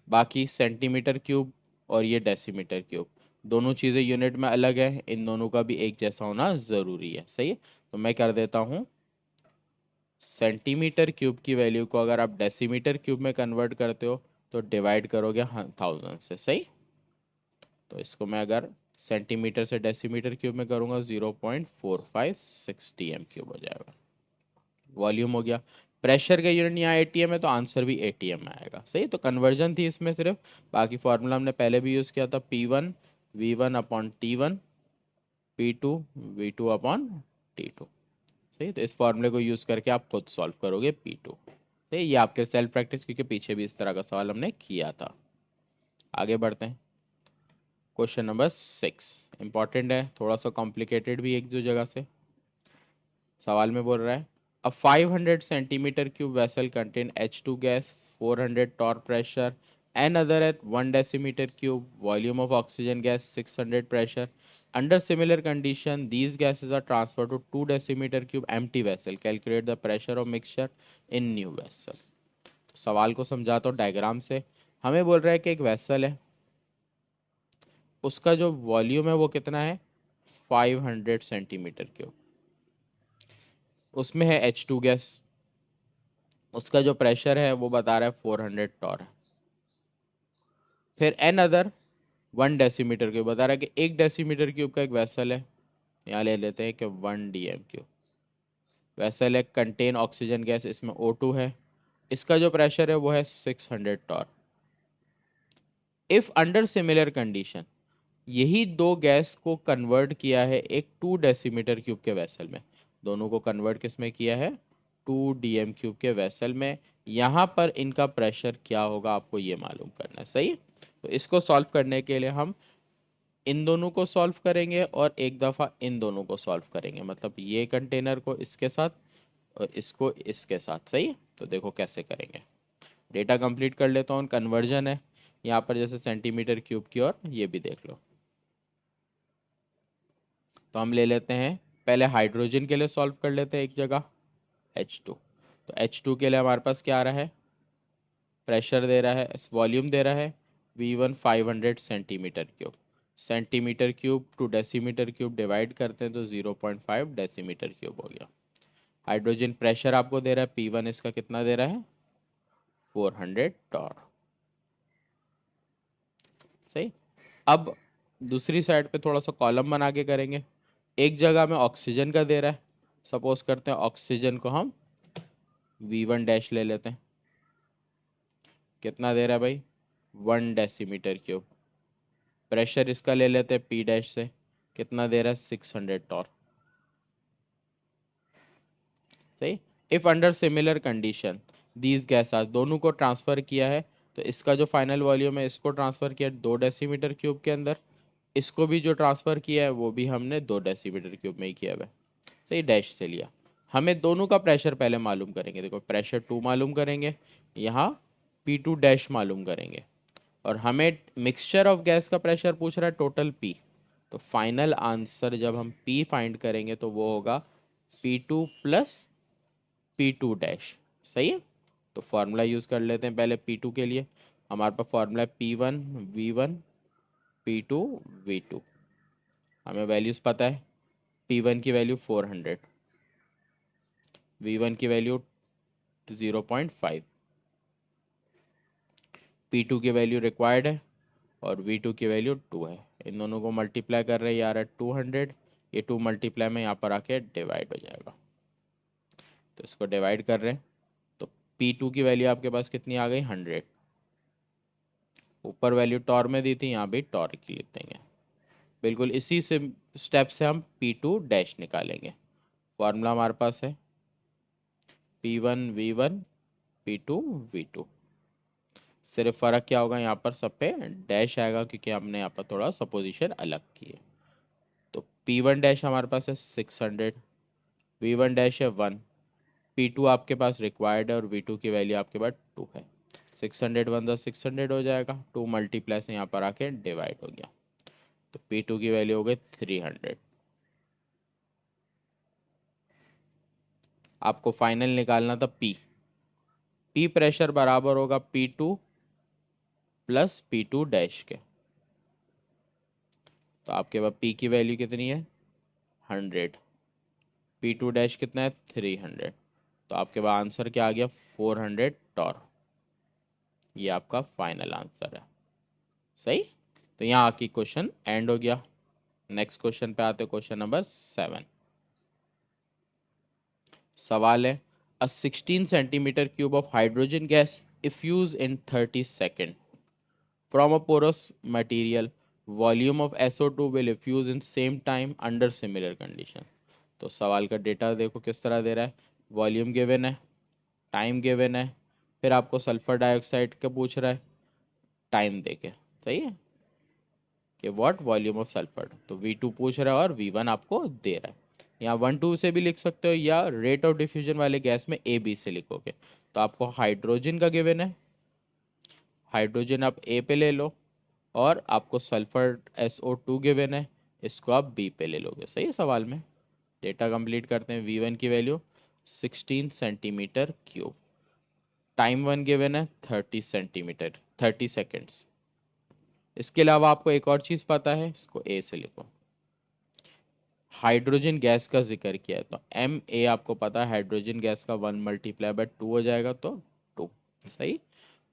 बाकी सेंटीमीटर क्यूब और ये डेसीमीटर क्यूब, दोनों चीज़ें यूनिट में अलग है, इन दोनों का भी एक जैसा होना ज़रूरी है। सही है, तो मैं कर देता हूँ सेंटीमीटर क्यूब की वैल्यू को अगर आप डेसीमीटर क्यूब में कन्वर्ट करते हो तो डिवाइड करोगे 1000 से। सही, तो इसको मैं अगर सेंटीमीटर से डेसीमीटर क्यूब में करूँगा 0.45 DM³ हो जाएगा। वॉल्यूम हो गया। प्रेशर का यूनिट यहाँ ATM है तो आंसर भी ATM में आएगा। सही, तो कन्वर्जन थी इसमें सिर्फ, बाकी फॉर्मूला हमने पहले भी यूज़ किया था, P1 V1 upon T1, P2 V2 upon T2। सही, तो इस फॉर्मूले को यूज़ करके आप खुद सॉल्व करोगे P2। सही, ये आपके सेल्फ प्रैक्टिस, क्योंकि पीछे भी इस तरह का सवाल हमने किया था। आगे बढ़ते हैं। क्वेश्चन नंबर 6 इंपॉर्टेंट है, थोड़ा सा कॉम्प्लिकेटेड भी एक दो जगह से। सवाल में बोल रहा है अ 500 centimetre cube vessel contain H2 gas, 400 torr pressure, another at 1 decimeter cube, volume of oxygen gas 600 pressure. Under similar condition, these gases are transferred to 2 decimeter cube empty vessel. Calculate the pressure of mixture in new vessel. तो सवाल को समझाता हूँ डायग्राम से। हमें बोल रहा है कि एक वेसल है, उसका जो वॉल्यूम है वो कितना है 500 सेंटीमीटर क्यूब, उसमें है H2 गैस, उसका जो प्रेशर है वो बता रहा है 400 टॉर है। फिर एन अदर 1 डेसीमीटर क्यूब बता रहा है कि 1 डेसीमीटर क्यूब का एक वेसल है, यहाँ ले लेते हैं कि 1 DM³ वेसल है, कंटेन ऑक्सीजन गैस, इसमें O2 है, इसका जो प्रेशर है वो है 600 torr. If under similar condition, यही दो गैस को कन्वर्ट किया है एक 2 डेसीमीटर क्यूब के वेसल में, दोनों को कन्वर्ट किस में किया है 2 DM³ के वेसल में, यहाँ पर इनका प्रेशर क्या होगा आपको ये मालूम करना है। सही, तो इसको सॉल्व करने के लिए हम इन दोनों को सॉल्व करेंगे और एक दफ़ा इन दोनों को सॉल्व करेंगे, मतलब ये कंटेनर को इसके साथ और इसको इसके साथ। सही, तो देखो कैसे करेंगे। डेटा कंप्लीट कर लेता हूँ, कन्वर्जन है यहाँ पर जैसे सेंटीमीटर क्यूब की, और ये भी देख लो। तो हम ले लेते हैं, पहले हाइड्रोजन के लिए सॉल्व कर लेते हैं एक जगह, H2। तो H2 के लिए हमारे पास क्या आ रहा है, प्रेशर दे रहा है, वॉल्यूम दे रहा है V1 500 centimetre cube. Centimetre cube two decimetre cube divide करते हैं तो 0.5 डेसीमीटर क्यूब हो गया। हाइड्रोजन प्रेशर आपको दे रहा है P1, इसका कितना दे रहा है 400 टॉर। सही। अब दूसरी साइड पे थोड़ा सा कॉलम बना के करेंगे। एक जगह में ऑक्सीजन का दे रहा है, सपोज करते हैं ऑक्सीजन को हम V1 डैश ले लेते हैं, कितना दे रहा है भाई 1 डेसीमीटर क्यूब। प्रेशर इसका ले लेते हैं P डैश से, कितना दे रहा है 600 टॉर। सही। If under similar condition these gases, दोनों को ट्रांसफर किया है, तो इसका जो फाइनल वॉल्यूम है इसको ट्रांसफर किया 2 डेसीमीटर क्यूब के अंदर, इसको भी जो ट्रांसफर किया है वो भी हमने 2 डेसीमीटर क्यूब में ही किया है। सही, डैश से लिया। हमें दोनों का प्रेशर पहले मालूम करेंगे, देखो प्रेशर 2 मालूम करेंगे, यहाँ P2 डैश मालूम करेंगे, और हमें मिक्सचर ऑफ गैस का प्रेशर पूछ रहा है टोटल P। तो फाइनल आंसर जब हम P फाइंड करेंगे तो वो होगा P2 प्लस P2 डैश। सही है। तो फॉर्मूला यूज कर लेते हैं पहले P2 के लिए। हमारे पास फॉर्मूला है P1 V1 P2 V2। हमें वैल्यूज पता है, P1 की वैल्यू 400, V1 की वैल्यू 0.5, P2 की वैल्यू रिक्वायर्ड है और V2 की वैल्यू 2 है। इन दोनों को मल्टीप्लाई कर रहे हैं यार 200, ये 2 मल्टीप्लाई में यहाँ पर आके डिवाइड हो जाएगा, तो इसको डिवाइड कर रहे हैं। तो P2 की वैल्यू आपके पास कितनी आ गई 100, ऊपर वैल्यू टॉर में दी थी, यहाँ भी टॉर की लिख देंगे। बिल्कुल इसी से स्टेप से हम P2 डैश निकालेंगे। फॉर्मूला हमारे पास है P1 V1 P2 V2। सिर्फ फर्क क्या होगा, यहाँ पर सब पे डैश आएगा क्योंकि हमने यहाँ पर थोड़ा सपोजिशन अलग की है। तो P1 डैश हमारे पास है 600, V1 डैश है 1, P2 आपके पास रिक्वायर्ड है और V2 की वैल्यू आपके पास 2 है। 600 1 600 हो जाएगा, 2 मल्टीप्लाई से यहाँ पर आके डिवाइड हो गया, तो P2 की वैल्यू हो गई 300। आपको फाइनल निकालना था P प्रेशर बराबर होगा P2 प्लस P2 डैश के। तो आपके पास P की वैल्यू कितनी है 100, P2 डैश कितना है 300, तो आपके पास आंसर क्या आ गया 400 टॉर। ये आपका फाइनल आंसर है। सही। तो यहाँ आके क्वेश्चन एंड हो गया। नेक्स्ट क्वेश्चन पे आते, क्वेश्चन नंबर 7। सवाल है, अ 16 centimetre cube of hydrogen gas if use in 30 second from a porous material, volume of SO2 will diffuse in same time under similar condition। तो सवाल का डेटा देखो किस तरह दे रहा है, वॉल्यूम गिवन है, टाइम गिवन है, फिर आपको सल्फर डाइऑक्साइड का पूछ रहा है टाइम देके। सही है, कि व्हाट वॉल्यूम ऑफ सल्फर, तो V2 पूछ रहा है और V1 आपको दे रहा है। यहाँ 1 2 से भी लिख सकते हो या रेट ऑफ डिफ्यूजन वाले गैस में A B से लिखोगे। तो आपको हाइड्रोजन का गिवन है, हाइड्रोजन आप A पे ले लो, और आपको सल्फर SO2 गिवन है, इसको आप बी पे ले लोगे। सही है। सवाल में डेटा कंप्लीट करते हैं। V1 की value 16 centimetre cube, time one given है 30 सेंटीमीटर 30 सेकेंड्स। इसके अलावा आपको एक और चीज़ पता है, इसको ए से लिखो, हाइड्रोजन गैस का जिक्र किया है, तो Ma आपको पता है हाइड्रोजन गैस का 1 मल्टीप्लाई बाय 2 हो जाएगा, तो 2। सही।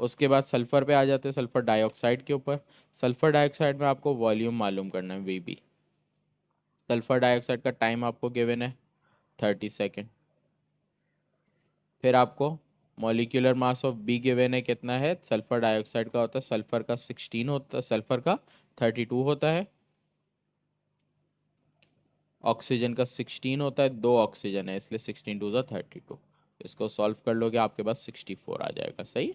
उसके बाद सल्फर पे आ जाते हैं, सल्फर डाइऑक्साइड के ऊपर। सल्फर डाइऑक्साइड में आपको वॉल्यूम मालूम करना है Vb। सल्फर डाइऑक्साइड का टाइम आपको गिवन है 30 सेकेंड। फिर आपको molecular mass of be given है, कितना है, सल्फर डाइऑक्साइड का होता है, सल्फर का 16 होता है, सल्फर का 32 होता है, ऑक्सीजन का 16 होता है, 2 ऑक्सीजन है इसलिए 16 2 32। इसको सॉल्व कर लोगे आपके पास 64 आ जाएगा। सही।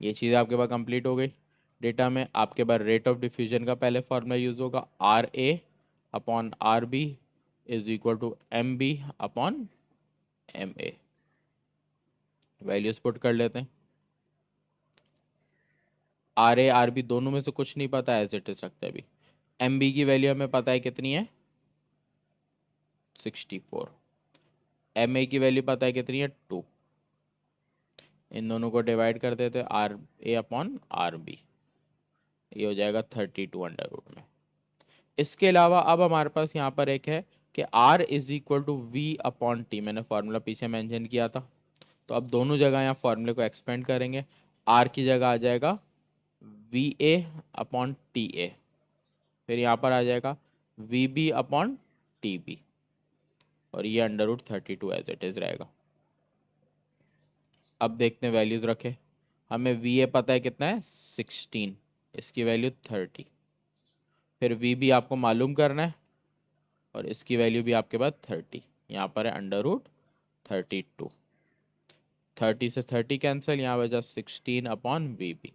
ये चीज़ आपके पास कंप्लीट हो गई। डेटा में आपके पास रेट ऑफ डिफ्यूजन का पहले फॉर्मूला यूज होगा, RA/RB is equal to MB/MA। Values put कर लेते हैं। आर ए आर बी दोनों में से कुछ नहीं पता, एज इट इज रखते हैं अभी। एम बी की वैल्यू हमें पता है कितनी है, 64। एम ए की वैल्यू पता है कितनी है, 2। इन दोनों को डिवाइड कर देते, R A upon R B, ये हो जाएगा 32 अंडर रूट में। इसके अलावा अब हमारे पास यहाँ पर एक है कि R is equal to V upon T, मैंने फॉर्मूला पीछे मेंशन किया था। तो अब दोनों जगह यहाँ फॉर्मूले को एक्सपेंड करेंगे। R की जगह आ जाएगा V A upon T A, फिर यहाँ पर आ जाएगा V B upon T B, और ये under root 32 as it is रहेगा। अब देखते हैं वैल्यूज रखे। हमें वी ए पता है कितना है, 16, इसकी वैल्यू 30। फिर वी बी आपको मालूम करना है, और इसकी वैल्यू भी आपके पास 30, यहाँ पर है अंडर रूट 32। 30 से 30 कैंसिल, यहाँ बचा 16 अपॉन वी बी।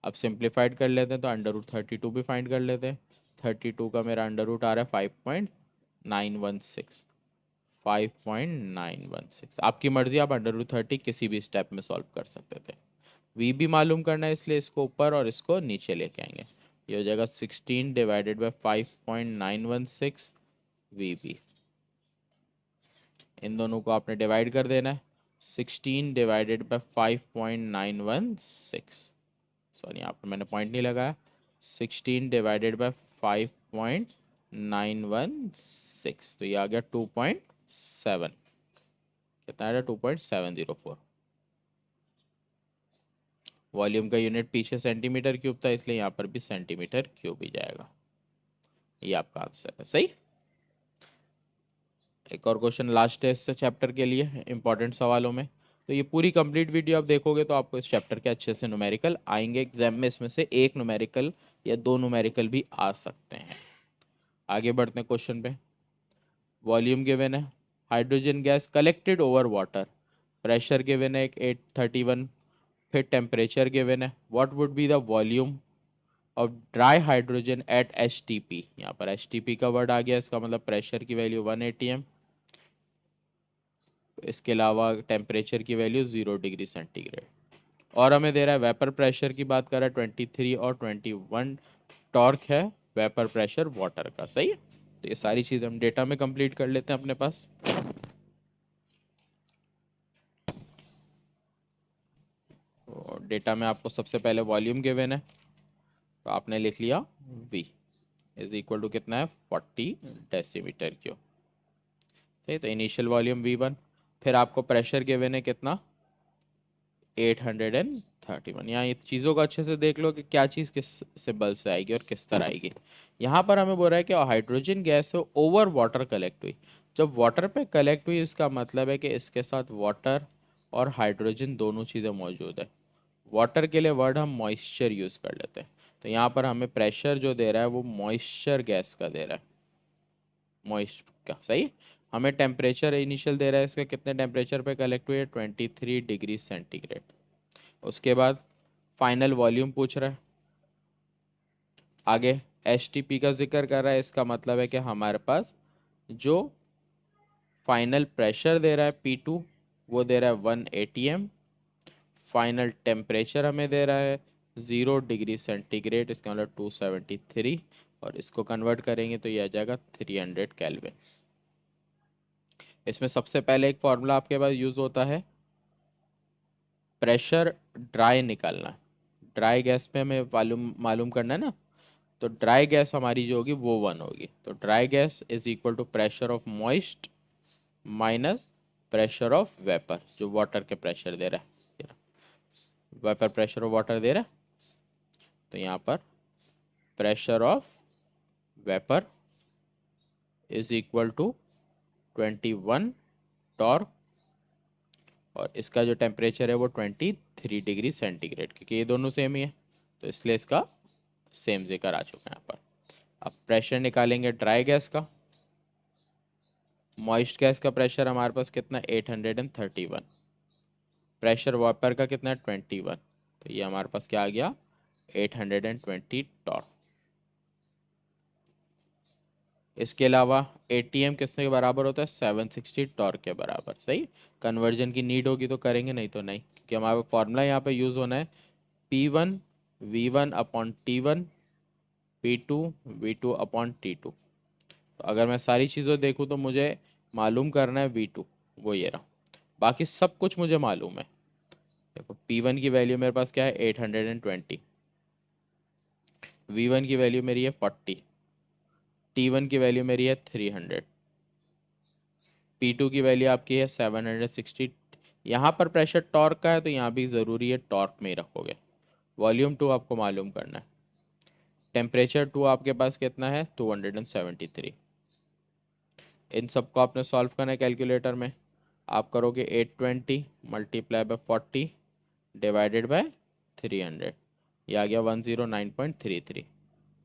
अब सिंप्लीफाइड कर लेते हैं तो अंडर रूट 32 भी फाइंड कर लेते हैं। 32 का मेरा अंडर रूट आ रहा है 5.916, 5.916। आपकी मर्जी, आप अंडर रूट 30 किसी भी स्टेप में सॉल्व कर सकते थे। वी भी मालूम करना है, इसलिए इसको ऊपर और इसको नीचे लेके आएंगे। ये हो जाएगा 16 डिवाइडेड बाई 5.916 वी बी। इन दोनों को आपने डिवाइड कर देना है। 16 डिवाइडेड बाई 5.916, सॉरी यहाँ पर मैंने पॉइंट नहीं लगाया। 16 डिवाइडेड बाई 5.916, तो ये आ गया 2.7। कितना आया, 2.704। वॉल्यूम का यूनिट पीछे सेंटीमीटर क्यूब था, इसलिए यहाँ पर भी सेंटीमीटर क्यूब ही जाएगा। ये आपका आंसर है, सही। एक और क्वेश्चन लास्ट है इस चैप्टर के लिए इंपॉर्टेंट सवालों में। तो ये पूरी कंप्लीट वीडियो आप देखोगे तो आपको इस चैप्टर के अच्छे से न्यूमेरिकल आएंगे एग्जाम में। इसमें से एक न्यूमेरिकल या दो न्यूमेरिकल भी आ सकते हैं। आगे बढ़ते हैं क्वेश्चन पे। वॉल्यूम गिवन है, hydrogen gas collected over water, pressure given है 831, फिर टेम्परेचर गिवन है। What would be the volume of dry hydrogen at H T P. यहाँ पर एच टी पी का वर्ड आ गया, इसका मतलब प्रेशर की वैल्यू 1 atm, इसके अलावा टेम्परेचर की वैल्यू 0 डिग्री सेंटीग्रेड। और हमें दे रहा है वेपर प्रेशर की बात कर रहा है 23 और 21 टॉर्क है वेपर प्रेशर वाटर का, सही है। तो ये सारी चीज़ हम डेटा में कंप्लीट कर लेते हैं अपने पास। तो डेटा में आपको सबसे पहले वॉल्यूम गिवन है, तो आपने लिख लिया V इज इक्वल टू कितना है, 40 डेसीमीटर क्यूब। सही, तो इनिशियल वॉल्यूम V1। फिर आपको प्रेशर गिवन है कितना, 831। यहाँ ये चीज़ों को अच्छे से देख लो कि क्या चीज़ किस सिंबल से आएगी और किस तरह आएगी। यहाँ पर हमें बोल रहा है कि hydrogen gas over water collect हुई। जब वाटर पे कलेक्ट हुई, इसका मतलब है कि इसके साथ वाटर और हाइड्रोजन दोनों चीज़ें मौजूद है। वाटर के लिए वर्ड हम मॉइस्चर यूज़ कर लेते हैं। तो यहाँ पर हमें प्रेशर जो दे रहा है वो मॉइस्चर गैस का दे रहा है, मॉइस्ट का, सही। हमें टेम्परेचर इनिशियल दे रहा है, इसका कितने टेम्परेचर पे कलेक्ट हुई है, 23 डिग्री सेंटीग्रेड। उसके बाद फाइनल वॉल्यूम पूछ रहा है। आगे एच का जिक्र कर रहा है, इसका मतलब है कि हमारे पास जो फाइनल प्रेशर दे रहा है P2 वो दे रहा है 1 atm। फाइनल टेम्परेचर हमें दे रहा है 0 डिग्री सेंटीग्रेड, इसका मतलब 273, और इसको कन्वर्ट करेंगे तो ये आ जाएगा 300 केल्विन। इसमें सबसे पहले एक फॉर्मूला आपके पास यूज होता है, प्रेशर ड्राई निकालना। ड्राई गैस पे हमें मालूम मालूम करना है ना, तो ड्राई गैस हमारी जो होगी वो 1 होगी। तो dry gas is equal to pressure of moist minus pressure of vapour, जो वाटर के प्रेशर दे रहा है, वेपर प्रेशर ऑफ वाटर दे रहा है। तो यहाँ पर pressure of vapour is equal to 21 torque, और इसका जो टेम्परेचर है वो 23 डिग्री सेंटीग्रेड, क्योंकि ये दोनों सेम ही है तो इसलिए इसका सेम जिक्र आ चुका है यहाँ पर। अब प्रेशर निकालेंगे ड्राई गैस का। मॉइस्ट गैस का प्रेशर हमारे पास कितना, 831। प्रेशर वापर का कितना है, 21। तो ये हमारे पास क्या आ गया, 820 टॉर्क। इसके अलावा एटीएम किसके के बराबर होता है, 760 टॉर्क के बराबर, सही। कन्वर्जन की नीड होगी तो करेंगे, नहीं तो नहीं, क्योंकि हमारा फॉर्मूला यहाँ पे यूज होना है P1 V1 upon T1, P2 V2 upon T2। तो अगर मैं सारी चीज़ें देखूँ तो मुझे मालूम करना है V2, वो ये रहा। बाकी सब कुछ मुझे मालूम है। देखो P1 की वैल्यू मेरे पास क्या है 820, V1 की वैल्यू मेरी है 40, T1 की वैल्यू मेरी है 300, P2 की वैल्यू आपकी है 760। यहाँ पर प्रेशर टॉर्क का है तो यहाँ भी ज़रूरी है टॉर्क में ही रखोगे। वॉल्यूम 2 आपको मालूम करना है। टेम्परेचर 2 आपके पास कितना है 273। इन सबको आपने सॉल्व करना है कैलकुलेटर में। आप करोगे 820 मल्टीप्लाई बाय 40 डिवाइडेड बाय 300, ये आ गया 109.33,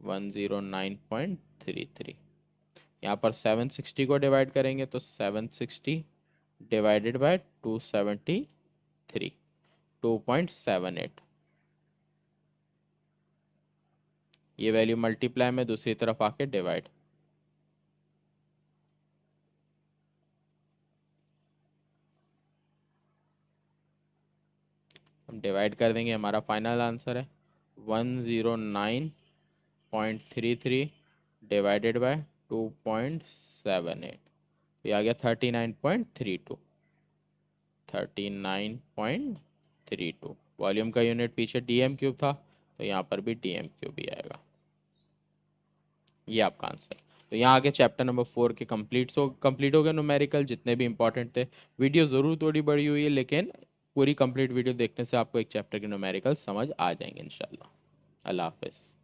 109.33। यहाँ पर 760 को डिवाइड करेंगे तो 760 डिवाइडेड बाय 273, 2.78। ये वैल्यू मल्टीप्लाई में दूसरी तरफ आके डिवाइड। हम डिवाइड कर देंगे, हमारा फाइनल आंसर है 109.33 डिवाइडेड बाय 2.78, ये आ गया 39.32, 39.32। वॉल्यूम का यूनिट पीछे डीएम क्यूब था तो यहाँ पर भी डीएम क्यूब ही आएगा। ये आपका आंसर। तो यहाँ आगे चैप्टर नंबर 4 के कंप्लीट हो गए न्यूमेरिकल जितने भी इंपॉर्टेंट थे। वीडियो ज़रूर थोड़ी बड़ी हुई है लेकिन पूरी कंप्लीट वीडियो देखने से आपको एक चैप्टर के न्यूमेरिकल समझ आ जाएंगे इंशाल्लाह। अल्लाह हाफिज़।